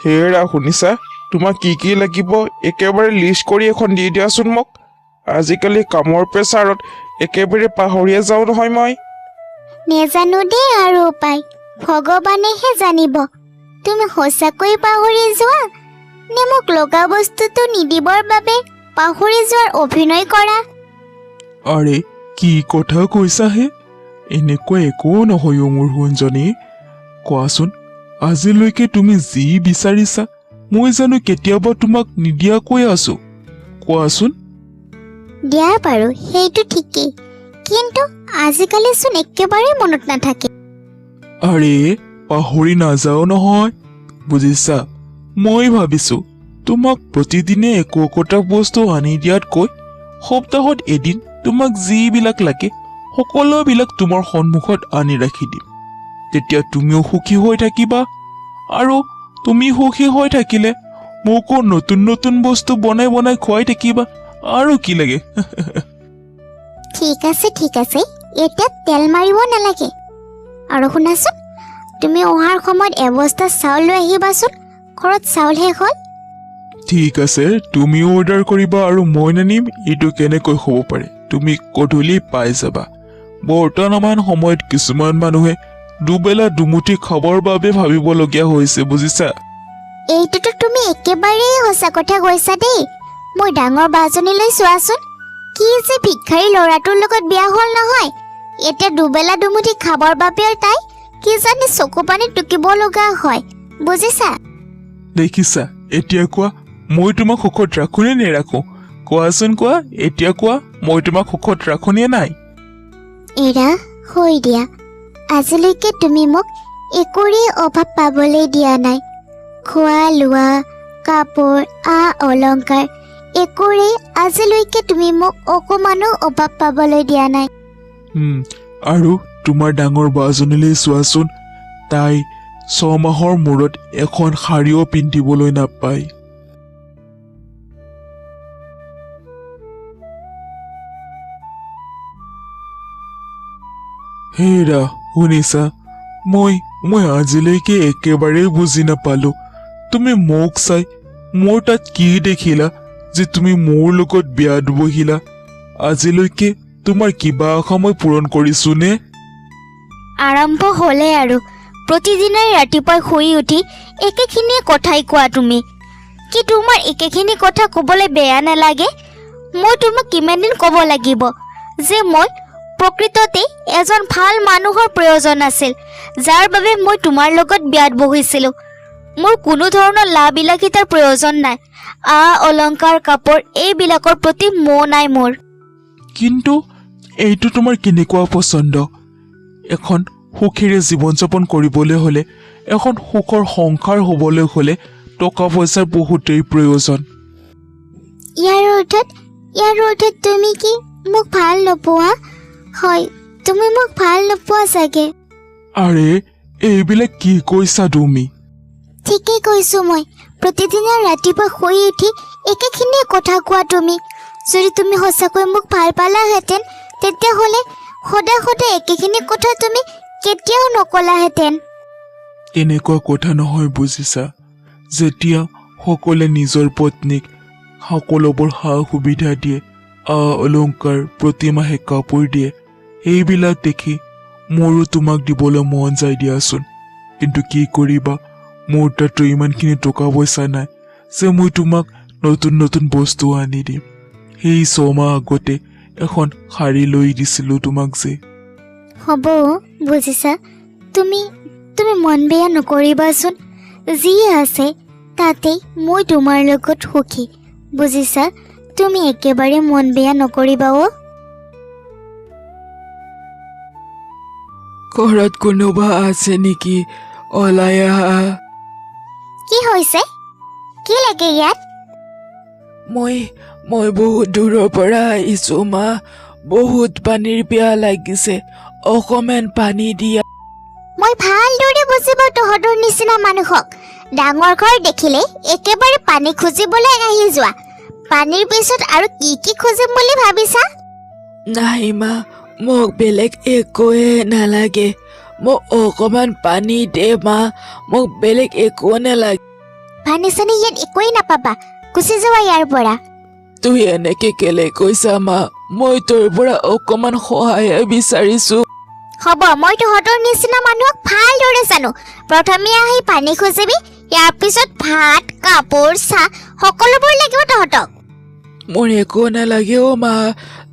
হেৰা শুনিছা, তোমাক কি লাগিব একেবাৰে লিষ্ট কৰি এখন দি দিয়াচোন মোক। আজিকালি কামৰ প্ৰেছাৰত একেবাৰে পাহৰিয়ে যাওঁ নহয় মই। নেজানো দেই আৰু উপায়, ভগৱানেহে জানিব। তুমি সঁচাকৈ পাহৰি যোৱা নে মোক লগা বস্তুটো নিদিবৰ বাবে পাহৰি যোৱাৰ অভিনয় কৰা? আৰে কি কথা কৈছাহে? এনেকুৱা একো নহয় মোৰ সোণজনী। কোৱাচোন, আজিলৈকে তুমি যি বিচাৰিছা মই জানো কেতিয়াবা তোমাক নিদিয়াকৈ আছো? কোৱাচোন। দিয়া বাৰু, সেইটো ঠিকেই, কিন্তু আজিকালিচোন একেবাৰে মনত নাথাকে। আৰে পাহৰি নাযাও নহয়, বুজিছা? মই ভাবিছো তোমাক প্ৰতিদিনে একোটা বস্তু আনি দিয়াতকৈ সপ্তাহত এদিন তোমাক যিবিলাক লাগে সকলোবিলাক তোমাৰ সন্মুখত আনি ৰাখি দিম। তেতিয়া তুমিও সুখী হৈ থাকিবা, আৰু তুমি সুখী হৈ থাকিলে মোকো নতুন নতুন বস্তু বনাই বনাই খুৱাই থাকিবা। আৰু কি লাগে? ঠিক আছে, এতিয়া তেল মাৰিব নালাগে। আৰু শুনাচোন, তুমি অহাৰ সময়ত এবস্তা চাউল লৈ আহিবাচোন, ঘৰত চাউল শেষ হ'ল। ঠিক আছে, তুমিও অৰ্ডাৰ কৰিবা আৰু মই নানিম, এইটো কেনেকৈ হ'ব পাৰে? তুমি গধূলি পাই যাবা। বৰ্তমান সময়ত কিছুমান মানুহে দুবেলা দুমুঠি খাবৰ বাবে ভাবিবলগীয়া হৈছে, বুজিছা? এইটোতো তুমি একেবাৰেই সঁচা কথা কৈছা দেই। মোৰ ডাঙৰ বাজনীলৈ চোৱাচোন, কি যে ভিক্ষাৰী ল'ৰাটোৰ লগত বিয়া হ'ল নহয়। এতিয়া দুবেলা দুমুঠি খাবৰ বাবে তাই কিজানি চকু পানী টুকিব লগা হয়, বুজিছা? দেখিছা, এতিয়া কোৱা মই তোমাক সুখত ৰাখো নে নেৰাখো? কোৱাচোন কোৱা, এতিয়া কোৱা মই তোমাক সুখত ৰাখো নে নাই? এৰা হৈ দিয়া, আজিলৈকে তুমি মোক একোৰে অভাৱ পাবলৈ দিয়া নাই। খোৱা লোৱা, কাপোৰ, অলংকাৰ একোৰে আজিলৈকে তুমি মোক অকণমানো অভাৱ পাবলৈ দিয়া নাই। আৰু তোমাৰ ডাঙৰ বাজনীলৈ চোৱাচোন, তাই 6 মাহৰ মূৰত এখন শাৰীও পিন্ধিবলৈ নাপায়। হেৰা শুনিছা, মই আজিলৈকে একেবাৰেই বুজি নাপালো তুমি মোক চাই মোৰ তাত কি দেখিলা যে তুমি মোৰ লগত বিয়াত বহিলা? আজিলৈকে তোমাৰ কিবা আশা মই পূৰণ কৰিছো নে? আৰম্ভ হ'লে আৰু প্ৰতিদিনাই ৰাতিপুৱাই শুই উঠি একেখিনিয়ে কথাই কোৱা তুমি। কি তোমাৰ একেখিনি কথা ক'বলৈ বেয়া নালাগে? মই তোমাক কিমান দিন ক'ব লাগিব যে মই প্ৰকৃততে এজন ভাল মানুহৰ প্ৰয়োজন আছিল, যাৰ বাবে মই তোমাৰ লগত বিয়াত বহিছিলোঁ। মোৰ কোনো ধৰণৰ লাভ-বিলাসিতাৰ প্ৰয়োজন নাই। অলংকাৰ, কাপোৰ এইবিলাকৰ প্ৰতি মোহ নাই মোৰ। কিন্তু এইটো তোমাৰ কেনেকুৱা পচন্দ? এখন সুখেৰে জীৱন যাপন কৰিবলৈ হ'লে, এখন সুখৰ সংসাৰ হ'বলৈ হ'লে টকা পইচাৰ বহুতেই প্ৰয়োজন। ইয়াৰ অৰ্থত তুমি কি মোক ভাল নোপোৱা? হয়, তুমি মোক ভাল নোপোৱা চাগে। আৰে এইবিলাক কি কৈছা তুমি? ঠিকেই কৈছো মই। প্ৰতিদিনে ৰাতিপুৱা শুই উঠি একেখিনিয়ে কথা কোৱা তুমি। যদি তুমি সঁচাকৈ মোক ভাল পালাহেঁতেন তেতিয়াহ'লে সদায় সদায় একেখিনি কথা তুমি কেতিয়াও নকলাহেঁতেন। এনেকুৱা কথা নহয়, বুজিছা? যেতিয়া সকলোৱে নিজৰ পত্নীক সকলোবোৰ সা সুবিধা দিয়ে, অলংকাৰ, প্ৰতিমাহে কাপোৰ দিয়ে, এইবিলাক দেখি মোৰো তোমাক দিবলৈ মন যায় দিয়াচোন। কিন্তু কি কৰিবা, মোৰ তাতো ইমানখিনি টকা পইচা নাই যে মই তোমাক নতুন নতুন বস্তু আনি দিম। সেই 6 মাহ আগতে এখন শাৰী লৈ দিছিলো তোমাক যে। হ'ব, বুজিছা? তুমি মন বেয়া নকৰিবাচোন। যি আছে তাতেই মই তোমাৰ লগত সুখী, বুজিছা? তুমি একেবাৰে মন বেয়া নকৰিবা। ঘৰত কোনোবা আছে নেকি? ওলাই আহা। কি হৈছে? কি লাগে ইয়াত? মই বহুত দূৰৰ পৰা আহিছো মা। বহুত পানীৰ পিয়াহ লাগিছে, অকমান পানী দিয়া। মই ভালদৰে বুজিব তহঁতৰ নিচিনা মানুহক। ডাঙৰ ঘৰ দেখিলে একেবাৰে পানী খুজিবলৈ আহি যোৱা। পানীৰ পিছত আৰু কি খুজিম বুলি ভাবিছা? নাই মা, মোক বেলেগ একোৱে নালাগে। মোক অকমান পানী দে মা, মোক বেলেগ একো নালাগে। পানী চানী ইয়াত একোৱেই নাপাবা, গুচি যোৱা ইয়াৰ পৰা। তুই এনেকে কেলে কৈছা মা? মই তোৰ পৰা অকমান সহায় বিচাৰিছো। হ'ব, মই তহঁতৰ নিচিনা মানুহক ভালদৰে জানো। প্ৰথমে আহি পানী খুজিবি, ইয়াৰ পিছত ভাত, কাপোৰ, চাহ সকলোবোৰ লাগিব তহঁতক। মোৰ একো নালাগে অ' মা,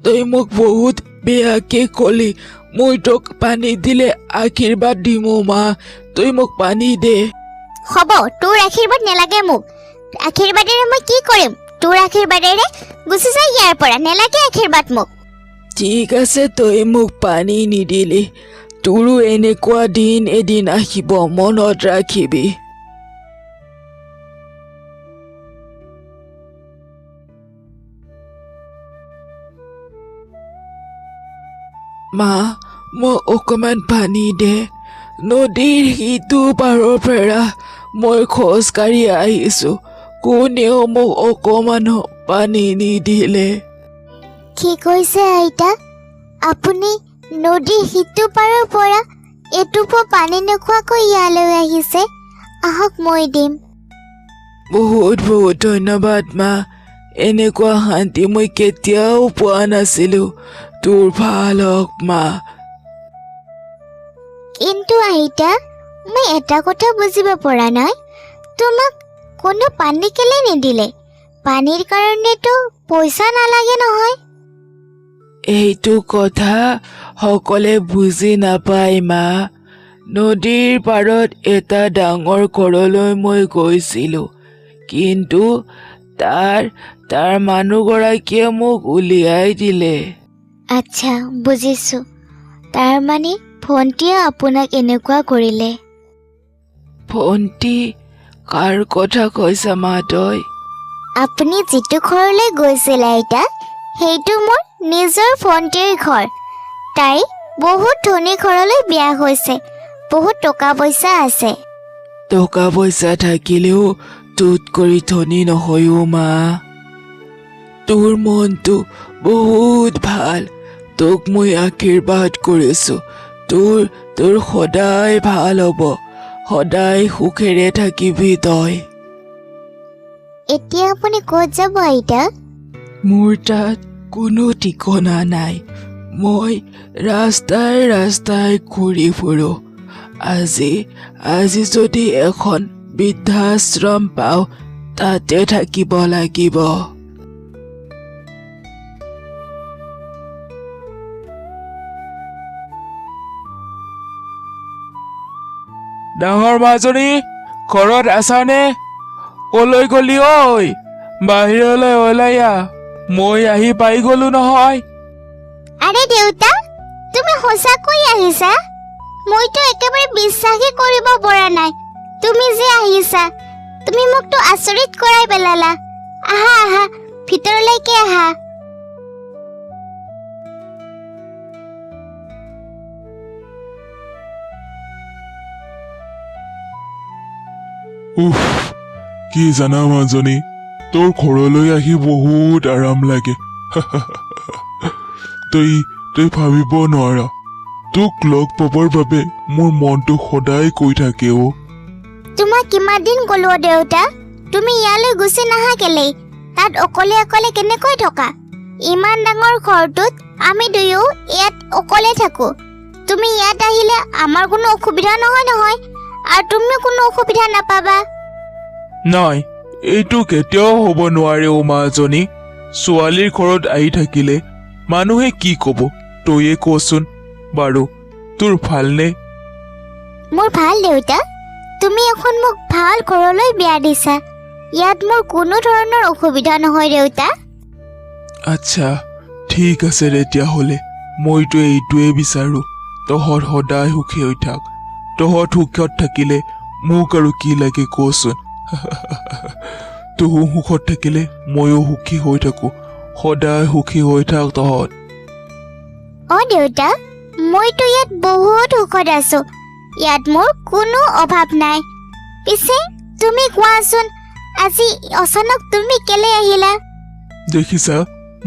তই মোক বহুত বেয়াকে কলি। মই তোক পানী দিলে আশীৰ্বাদ দিম অ' মা, তই মোক পানী দে। হ'ব, তোৰ আশীৰ্বাদ নেলাগে মোক। আশীৰ্বাদেৰে মই কি কৰিম? তোৰ আশীৰ্বাদেৰে গুচি যা ইয়াৰ পৰা, নেলাগে আশীৰ্বাদ মোক। ঠিক আছে, তই মোক পানী নিদিলি, তোৰো এনেকুৱা দিন এদিন আহিব, মনত ৰাখিবি। মা, মোক অকমান পানী দে। নদীৰ সিটো পাৰৰ পৰা মই খোজকাঢ়ি আহিছো, কোনেও মোক অকমান পানী নিদিলে। কি কৈছে আইতা? আপুনি নদীৰ সিটো পাৰৰ পৰা এটোপো পানী নোখোৱাকৈ ইয়ালৈ আহিছে? আহক, মই দিম। বহুত বহুত ধন্যবাদ মা, এনেকুৱা শান্তি মই কেতিয়াও পোৱা নাছিলো। তোৰ ভাল হওক মা। কিন্তু আইতা, মই এটা কথা বুজিব পৰা নাই, তোমাক কোনো পানী কেলে নিদিলে? পানীৰ কাৰণেতো পইচা নালাগে নহয়। এইটো কথা সকলোৱে বুজি নাপায় মা। নদীৰ পাৰত এটা ডাঙৰ ঘৰলৈ মই গৈছিলো, কিন্তু তাৰ মানুহগৰাকীয়ে মোক উলিয়াই দিলে। আচ্ছা, বুজিছো। তাৰমানে ভণ্টিয়ে আপোনাক এনেকুৱা কৰিলে। ভণ্টি? কাৰ কথা কৈছা মা তই? আপুনি যিটো ঘৰলৈ গৈছিল আইতা, সেইটো মোৰ নিজৰ ভণ্টিৰ ঘৰ। তাই বহুত ধনী ঘৰলৈ বিয়া হৈছে, বহুত টকা পইচা আছে। টকা পইচা থাকিলেও তোত কৰি ধনী নহয়ো মা। তোৰ মনটো বহুত ভাল, তোক মই আশীৰ্বাদ কৰিছো। তোৰ সদায় ভাল হ'ব, সদায় সুখেৰে থাকিবি তই। এতিয়া আপুনি ক'ত যাব আইতা? মোৰ তাত কোনো ঠিকনা নাই, মই ৰাস্তাই ৰাস্তাই ঘূৰি ফুৰো। আজি যদি এখন বৃদ্ধাশ্ৰম পাওঁ, তাতে থাকিব লাগিব। ডাঙৰ মাজনী, ঘৰত আছানে? কলৈ গলি ঐ? বাহিৰলৈ ওলাই আহ, মই আহি পাই গলো নহয়। আৰে দেউতা, তুমি সঁচাকৈ আহিছা? মইতো একেবাৰে বিশ্বাসেই কৰিব পৰা নাই তুমি যে আহিছা। তুমি মোকতো আচৰিত কৰাই পেলালা। আহা আহা, ভিতৰলৈকে আহা। উফ, কি জানা মাজনী, তোৰ ঘৰলৈ আহি বহুত আৰাম লাগে। তই ভাবিব নোৱাৰা, তোক লগ পাবৰ বাবে মোৰ মনটো সদায় কৈ থাকে অ'। তোমাক কিমান দিন ক'লো দেউতা, তুমি ইয়ালৈ গুচি নাহা কেলেই? তাত অকলে অকলে কেনেকৈ থকা? ইমান ডাঙৰ ঘৰটোত আমি দুয়ো ইয়াত অকলে থাকো। তুমি ইয়াত আহিলে আমাৰ কোনো অসুবিধা নহয়, আৰু তুমিও কোনো অসুবিধা নাপাবা। নাই, এইটো কেতিয়াও হ'ব নোৱাৰে অ' মাজনী। ছোৱালীৰ ঘৰত আহি থাকিলে মানুহে কি ক'ব, তইয়ে কচোন। বাৰু তোৰ ভালনে? মোৰ ভাল দেউতা, তুমি এখন মোক ভাল ঘৰলৈ বিয়া দিছা। ইয়াত মোৰ কোনো ধৰণৰ অসুবিধা নহয় দেউতা। আচ্ছা, ঠিক আছে তেতিয়াহ'লে। মইতো এইটোৱে বিচাৰো, তহঁত সদায় সুখী হৈ থাক। তহঁত সুখত থাকিলে মোক আৰু কি লাগে কচোন। তোৰ সুখত থাকিলে ময়ো সুখী হৈ থাকো। সদায় সুখী হৈ থাক তহঁত। অ' দেউতা, মইতো ইয়াত বহুত সুখত আছো। ইয়াত মোৰ কোনো অভাৱ নাই। পিছে তুমি কোৱাচোন, আজি অচানক তুমি কেলে আহিলা? দেখিছা,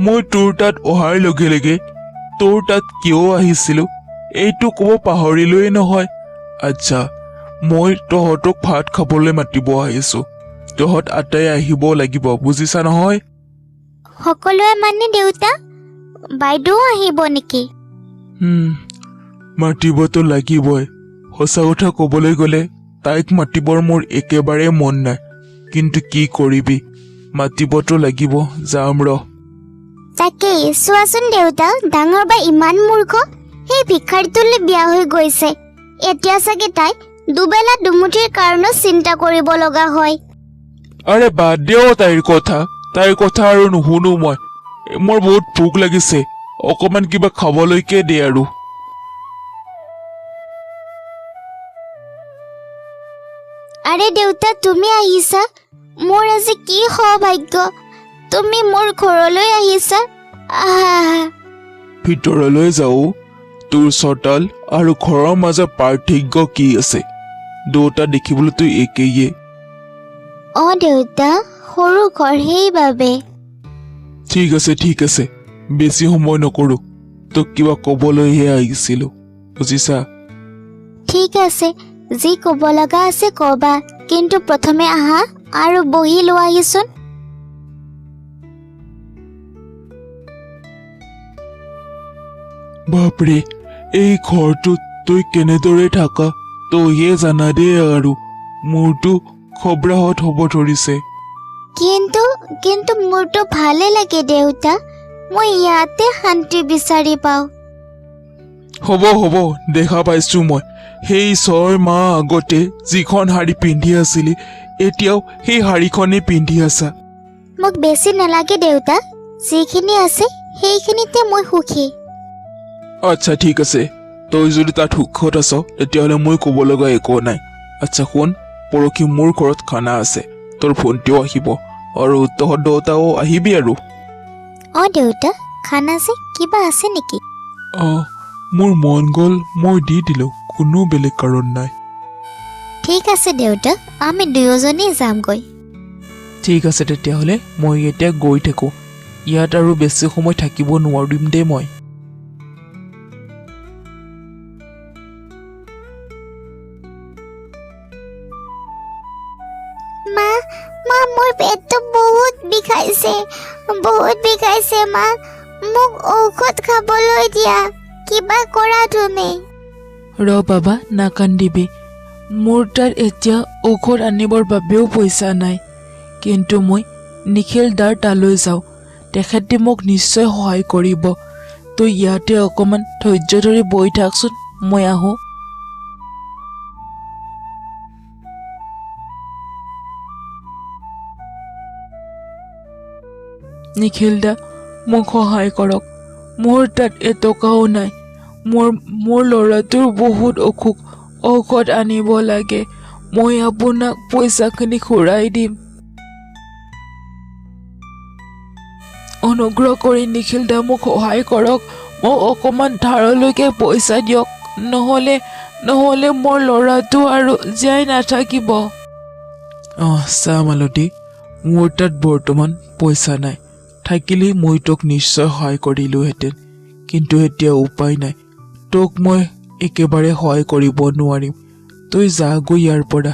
মই তোৰ তাত অহাৰ লগে লগে তোৰ তাত কিয় আহিছিলো এইটো ক'ব পাহৰিলোৱেই নহয়। আচ্ছা, মই তহঁতক ভাত খাবলৈ মাতিব আহিছো। তহঁত আটাই আহিব লাগিব বুজিছা নহয়? সকলোৱে মানে দেউতা? বাইদেউ আহিব নেকি? মাতিবতো লাগিবই। সঁচা কথা ক'বলৈ গ'লে তাইক মাতিবৰ মোৰ একেবাৰে মন নাই, কিন্তু কি কৰিবি, মাতিবতো লাগিব, যাম ৰ। তাকেই চোৱাচোন দেউতা, ডাঙৰ বা ইমান মূৰ্খ। সেই ভিক্ষাৰীটোলৈ বিয়া হৈ গৈছে, এতিয়া চাগে তাই দুবেলা দুমুঠিৰ কাৰণেও চিন্তা কৰিব লগা হয়। আৰে বাদ দিয় তাইৰ কথা আৰু নুশুনো মই। মোৰ বহুত ভোক লাগিছে, অকমান কিবা খাবলৈকে দে আৰু। আৰে দেউতা, তুমি আহিছা? মোৰ আজি কি সৌভাগ্য, তুমি মোৰ ঘৰলৈ আহিছা। আহা। ভিতৰলৈ যাওঁ? তোৰ চোতাল আৰু ঘৰৰ মাজত পাৰ্থক্য কি আছে? দুটা দেখিবলৈতো একেইয়ে। দেউতা, সৰু ঘৰ সেইবাবে। ঠিক আছে, বেছি সময় নকৰো, তোক কিবা কবলৈহে আহিছিলো, বুজিছা? ঠিক আছে, যি ক'ব লগা আছে ক'বা, কিন্তু প্ৰথমে আহা আৰু বহি লোৱাহিচোন। বাপৰে, এই ঘৰটোত তই কেনেদৰে থাকা তইহে জানা দে, আৰু মোৰতো খবৰাহত হ'ব ধৰিছে। কিন্তু মোৰতো ভালে লাগে দেউতা, মই ইয়াতে শান্তি বিচাৰি পাওঁ। হ'ব, দেখা পাইছো মই। সেই 6 মাহ আগতে যিখন শাৰী পিন্ধি আছিলি, এতিয়াও সেই শাৰীখনেই পিন্ধি আছা। মোক বেছি নালাগে দেউতা, যিখিনি আছে সেইখিনিতে মই সুখী। আচ্ছা ঠিক আছে, তই যদি তাত সুখত আছ তেতিয়াহ'লে মই ক'ব লগা একো নাই। আচ্ছা শুন, পৰহি মোৰ ঘৰত খানা আছে, তোৰ ভণ্টিও আহিব আৰু তহঁত দুটাও আহিবি আৰু। দেউতা, খানা যে কিবা আছে নেকি? মোৰ মন গ'ল, মই দি দিলোঁ, কোনো বেলেগ কাৰণ নাই। ঠিক আছে দেউতা, আমি দুয়োজনেই যামগৈ। ঠিক আছে তেতিয়াহ'লে মই এতিয়া গৈ থাকোঁ, ইয়াত আৰু বেছি সময় থাকিব নোৱাৰিম দেই মই। মা, মোৰ পেটটো বহুত বিষাইছে মা, মোক ঔষধ খাবলৈ দিয়া, কিবা কৰা তুমি। বাবা, নাকান্দিবি, মোৰ তাত এতিয়া ঔষধ আনিবৰ বাবেও পইচা নাই, কিন্তু মই নিখিল দাৰ তালৈ যাওঁ, তেখেতে মোক নিশ্চয় সহায় কৰিব। তই ইয়াতে অকণমান ধৈৰ্য ধৰি বহি থাকচোন, মই আহোঁ। নিখিল দা, মোক সহায় কৰক, মোৰ তাত এটকাও নাই। মোৰ ল'ৰাটোৰ বহুত অসুখ, ঔষধ আনিব লাগে, মই আপোনাক পইচাখিনি ঘূৰাই দিম। অনুগ্ৰহ কৰি নিখিল দা মোক সহায় কৰক, মোক অকণমান ধাৰলৈকে পইচা দিয়ক, নহ'লে মোৰ ল'ৰাটো আৰু জীয়াই নাথাকিব। চা মালতী, মোৰ তাত বৰ্তমান পইচা নাই, থাকিলেই মই তোক নিশ্চয় সহায় কৰিলোহেঁতেন, কিন্তু এতিয়া উপায় নাই, তোক মই একেবাৰে সহায় কৰিব নোৱাৰিম, তই যাগৈ ইয়াৰ পৰা।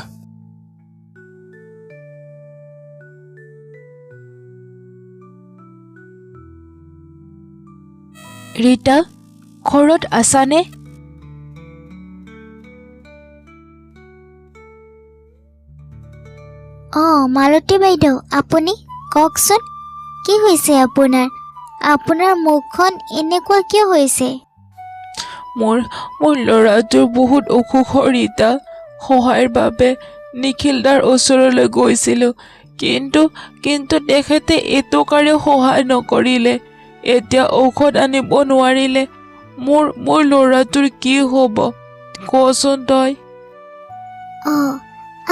ৰীতা, ঘৰত আছানে? মালতী বাইদেউ, আপুনি কওকচোন, কি হৈছে আপোনাৰ মুখখন এনেকুৱা কিয় হৈছে? মোৰ ল'ৰাটোৰ বহুত অসুখ ৰীতা, সহায়ৰ বাবে নিখিলদাৰ ওচৰলৈ গৈছিলোঁ, কিন্তু তেখেতে এটকাৰেও সহায় নকৰিলে, এতিয়া ঔষধ আনিব নোৱাৰিলে, মোৰ ল'ৰাটোৰ কি হ'ব কচোন তই?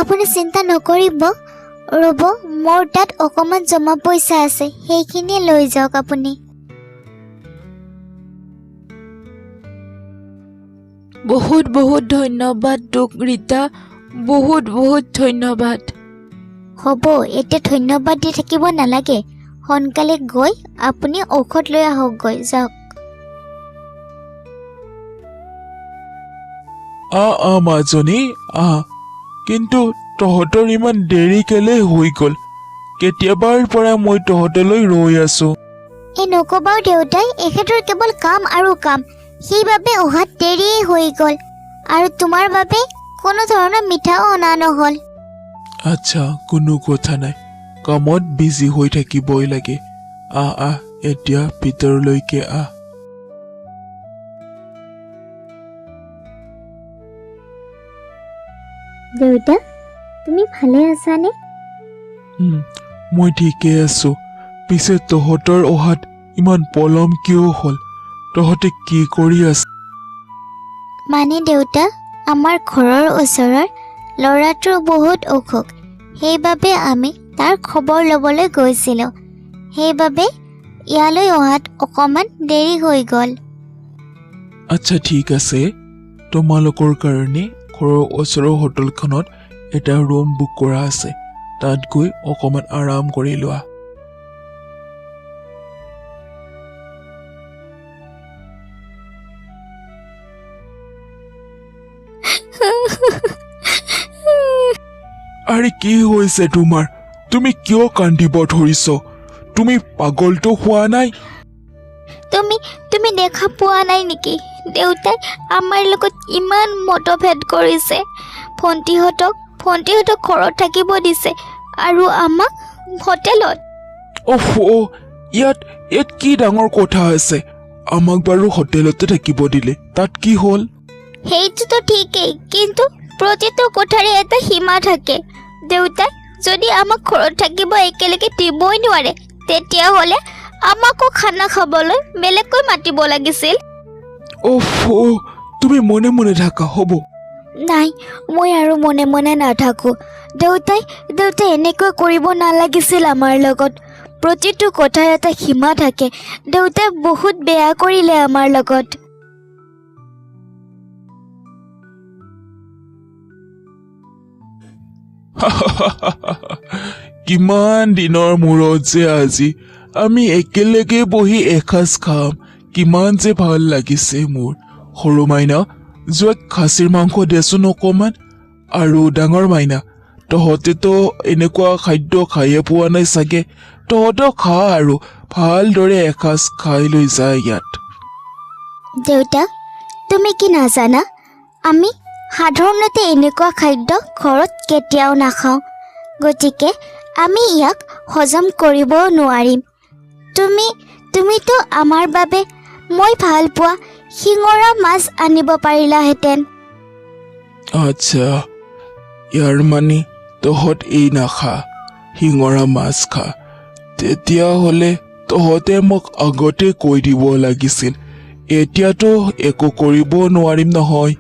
আপুনি চিন্তা নকৰিব, ৰ'ব, মোৰ তাত অকণমান জমা পইচা আছে, সেইখিনি লৈ যাওক আপুনি। বহুত ধন্যবাদ তোক ৰীতা, বহুত ধন্যবাদ। হ'ব, এতিয়া ধন্যবাদ দি থাকিব নালাগে, সোনকালে গৈ আপুনি ঔষধ লৈ আহকগৈ, যাওক। মাজনী, কিন্তু তহঁতৰ ইমান দেৰি কেলে হৈ গ'ল কেতিয়াবাৰ পৰা মই তহঁতলৈ ৰৈ আছো এই নকবাও দেউতাই, এখেতৰ কেৱল কাম আৰু কাম, সেইবাবে অহাত দেৰিয়ে হৈ গ'ল। আৰু তোমাৰ বাবে কোনো ধৰণৰ মিঠাও অনা নহ'ল। আচ্ছা কোনো কথা নাই কামত বিজি হৈ থাকিবই লাগে আহ এতিয়া ভিতৰলৈকে আহ দেউতা, তুমি ভালে আছানে? মই ঠিকে আছো পিছে তহঁতৰ অহাত ইমান পলম কিয় হ'ল তহঁতে কি কৰি আছ মানে দেউতা, আমাৰ ঘৰৰ ওচৰৰ ল'ৰাটোৰ বহুত অসুখ, সেইবাবে আমি তাৰ খবৰ ল'বলৈ গৈছিলোঁ। সেইবাবে ইয়ালৈ অহাত অকণমান দেৰি হৈ গ'ল। আচ্ছা ঠিক আছে তোমালোকৰ কাৰণে ঘৰৰ ওচৰৰ হোটেলখনত এটা ৰুম বুক কৰা আছে তাত গৈ অকণমান আৰাম কৰি লোৱা আৰে কি হৈছে তোমাৰ তুমি কিয় কান্দিব ধৰিছ তুমি পাগলটো হোৱা নাই তুমি দেখা পোৱা নাই নেকি দেউতাই আমাৰ লগত ইমান মতভেদ কৰিছে। ভণ্টিহঁতক ঘৰত থাকিব দিছে আৰু আমাক হোটেলত। ইয়াত কি ডাঙৰ কথা আছে আমাক বাৰু হোটেলতে থাকিব দিলে তাত কি হ'ল সেইটোতো ঠিকেই, কিন্তু প্ৰতিটো কথাৰে এটা সীমা থাকে। দেউতাই যদি আমাক ঘৰত থাকিব একেলগে দিবই নোৱাৰে তেতিয়াহ'লে আমাকো খানা খাবলৈ বেলেগকৈ মাতিব লাগিছিল। তুমি মনে মনে থাকা হ'ব নাই, মই আৰু মনে মনে নাথাকোঁ। দেউতাই এনেকৈ কৰিব নালাগিছিল আমাৰ লগত। প্ৰতিটো কথাৰ এটা সীমা থাকে। দেউতাই বহুত বেয়া কৰিলে আমাৰ লগত। কিমান দিনৰ মূৰত যে আজি আমি একেলগে বহি এসাঁজ খাম কিমান যে ভাল লাগিছে মোৰ সৰু মাইনা যোৱা খাচীৰ মাংস দেচোন অকণমান আৰু ডাঙৰ মাইনা তহঁতেতো এনেকুৱা খাদ্য খায়ে পোৱা নাই চাগে তহঁতক খা আৰু ভালদৰে এসাঁজ খাই লৈ যায় ইয়াত দেউতা, তুমি কি নাজানা? আমি সাধাৰণতে এনেকুৱা খাদ্য ঘৰত কেতিয়াও নাখাওঁ। গতিকে আমি ইয়াক হজম কৰিবও নোৱাৰিম। তুমিতো আমাৰ বাবে মই ভাল পোৱা শিঙৰা মাছ আনিব পাৰিলাহেঁতেন। আচ্ছা ইয়াৰ মানে তহঁত এই নাখা শিঙৰা মাছ খা তেতিয়াহ'লে তহঁতে মোক আগতে কৈ দিব লাগিছিল এতিয়াতো একো কৰিব নোৱাৰিম নহয়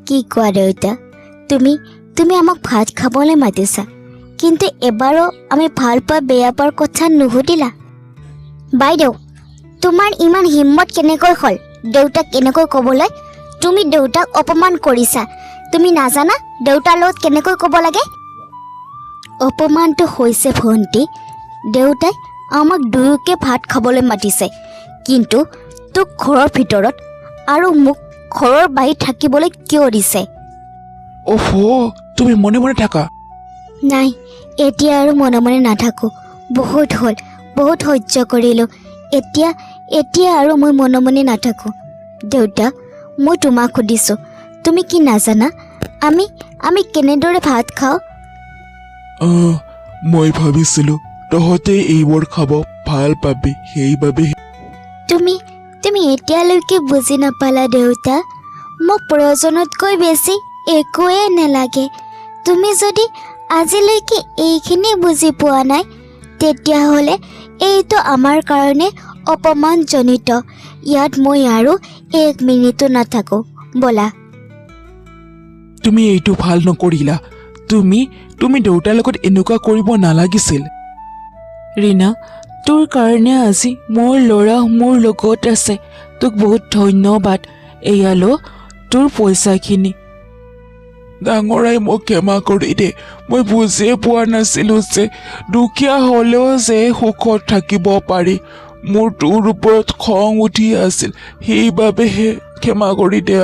কি কোৱা দেউতা, তুমি আমাক ভাত খাবলৈ মাতিছা, কিন্তু এবাৰো আমি ভাল পোৱা বেয়া পোৱাৰ কথা নুসুধিলা। বাইদেউ, তোমাৰ ইমান হিম্মত কেনেকৈ হ'ল দেউতাক এনেকৈ ক'বলৈ? তুমি দেউতাক অপমান কৰিছা। তুমি নাজানা দেউতাৰ লগত কেনেকৈ ক'ব লাগে? অপমানটো হৈছে ভণ্টি, দেউতাই আমাক দুয়োকে ভাত খাবলৈ মাতিছে, কিন্তু তোক ঘৰৰ ভিতৰত আৰু মোক ঘৰৰ বাহিৰত থাকিবলৈ কিয় দিছে? তুমি মনে মনে থাকা নাই, এতিয়া আৰু মনে মনে নাথাকোঁ। বহুত হ'ল, বহুত সহ্য কৰিলোঁ। এতিয়া আৰু মই মনে মনে নাথাকোঁ। দেউতা, মই তোমাক সুধিছোঁ, তুমি কি নাজানা আমি কেনেদৰে ভাত খাওঁ? মই ভাবিছিলোঁ তহঁতে এইবোৰ খাব ভাল পাবি সেইবাবে তুমি এতিয়ালৈকে বুজি নাপালা দেউতা। মোক প্ৰয়োজনতকৈ বেছি একোৱে নালাগে। তুমি যদি আজিলৈকে এইখিনি বুজি পোৱা নাই তেতিয়াহ'লে এইটো আমাৰ কাৰণে অপমানজনিত। ইয়াত মই আৰু 1 মিনিটো নাথাকোঁ। ব'লা। তুমি এইটো ভাল নকৰিলা। তুমি দেউতাৰ লগত এনেকুৱা কৰিব নালাগিছিল। ৰীনা, তোৰ কাৰণে আজি মোৰ ল'ৰা মোৰ লগত আছে। তোক বহুত ধন্যবাদ। এয়ালো তোৰ পইচাখিনি। ডাঙৰাই মোক ক্ষমা কৰি দে। মই বুজিয়ে পোৱা নাছিলোঁ যে দুখীয়া হ'লেও যে সুখত থাকিব পাৰি। মোৰ তোৰ ওপৰত খং উঠি আছিল, সেইবাবেহে ক্ষমা কৰি দে।